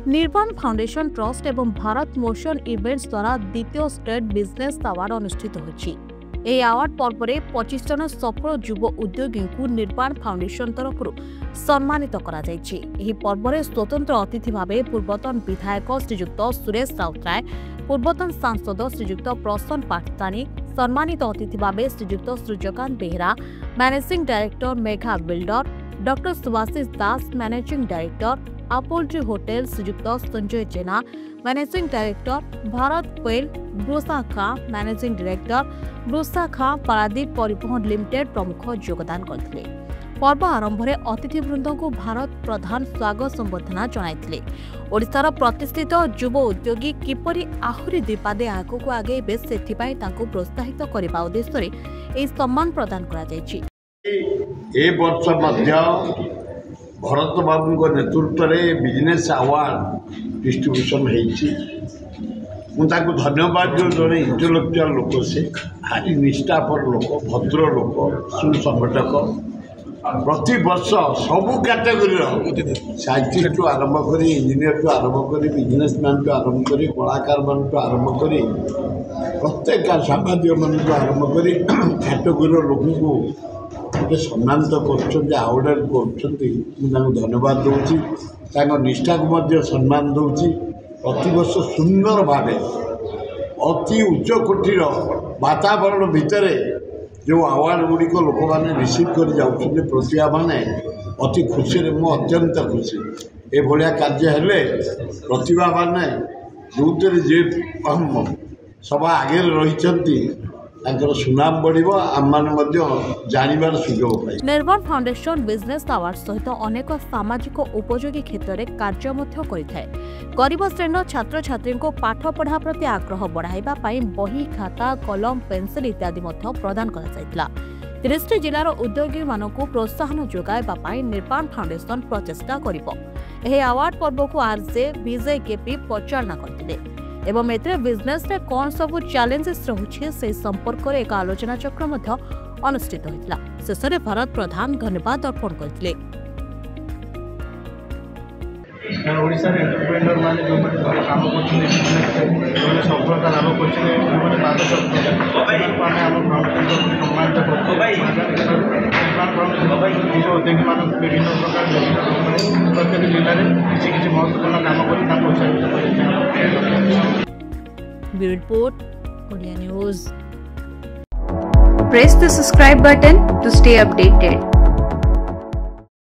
निर्वाण foundation trust एवं Bharat motion events द्वारा द्वितीय स्टेट बिजनेस अवार्ड अनुष्ठित होछि। ଏହି ଆୱାର୍ଡ ପର୍ବରେ 25 ଜଣ ସଫଳ ଯୁବ ଉଦ୍ୟୋଗୀଙ୍କୁ ନିର୍ବାଣ ଫାଉଣ୍ଡେସନ ତରଫରୁ ସମ୍ମାନିତ କରାଯାଇଛି। ଏହି ପର୍ବରେ ସ୍ୱତନ୍ତ୍ର ଅତିଥି ଭାବେ ପୂର୍ବତନ ବିଧାୟକ ଶ୍ରୀଯୁକ୍ତ ସୁରେଶ ରାଉତରାୟ, ପୂର୍ବତନ ସାଂସଦ ଶ୍ରୀଯୁକ୍ତ ପ୍ରସନ୍ନ ପାଟତାନୀ, ସମ୍ମାନିତ ଅତିଥି ଭାବେ Shriyukta Suryakanta Behera, managing director Megha builder, doctor Subhashish Das, managing director अपोल्ट्री hotel Shriyukta Sanjay Jena, managing director Bharat पेल, ब्रोसा खां, मैनेजिंग डायरेक्टर ब्रोसा खां पारादीप परिवहन लिमिटेड प्रमुख योगदान करथिले। पर्व आरंभ में अतिथिवृंद को भारत प्रधान स्वागत संबर्धना जणाइथिले। ओडिशार प्रतिष्ठित युव उद्योगी किपरि आहुरी द्विपादे आगकू आगेबे सेथिपाई तांको प्रोत्साहित करबा उद्देश्य एही सम्मान प्रदान करा जायछि। ए वर्ष मध्य भरत बाबू नेतृत्व में बिजनेस अवार्ड डिस्ट्रीब्यूशन होता धन्यवाद जो जड़े इंटेलेक्चुअल लोक से भारी निष्ठापर लोक, भद्र लोक, सुसंगठक प्रति वर्ष सबू कैटेगोरी साइंटिस्ट टू आरंभ कर, इंजीनियर टू आरंभ कर, बिजनेसमैन टू आरंभ कर, कलाकार मान टू आरंभ कर, प्रत्येक सामाजिक मान टू आरंभ कर कैटेगोरी लोक को गोटे सम्मानित करवार्ड कर धन्यवाद दूसरी निष्ठा को सम्मान दूसरी। प्रतिवर्ष सुंदर भाव अति उच्च कोटीर वातावरण भितर जो अवार्ड गुड़िक लोक मैंने रिसीव कर जाऊँच प्रतिभा मैंने अति खुशी मु अत्यंत खुशी ए भाया कार्य हेले प्रतिभा मैंने जो जे सभा आगे रही सुनाम बढ़िबो, आम जानिबार सुयोग पाई। निर्वाण फाउंडेशन बिजनेस अवार्ड सहित अनेक सामाजिक उपयोगी क्षेत्र में कार्य करिथाय। गरीब श्रेणी छात्र छात्री को पाठ पढ़ा प्रति आग्रह बढ़ाइबा पई बही, खाता, कलम, पेंसिल इत्यादि प्रदान करा जायतिला। 30 जिलार उद्योगी मानकु प्रोत्साहन जोगाइबा पई निर्वाण फाउंडेशन प्रचेष्टा करिबो। एही अवार्ड पर्व को आरजे विजय केपी परिचालना करथिले एवं एतरे बिजनेस रे कौन सबु चैलेंजेस रहुछि से संपर्क में एक आलोचना चक्र अनुष्ठित होइतिला। शेषरे भारत प्रधान धन्यवाद अर्पण करथिले। ओडिशा रे एंटरप्रेन्योर माने जो माने काम करछिले, जो सफलता लाभ करछिले, जो माने पादक माने हम फाउंडेशन को सम्मानित करछो। जो उद्योगी मानक विभिन्न प्रकार प्रत्येक जिले में किसी महत्वपूर्ण काम कर report Odia News। Press the subscribe button to stay updated.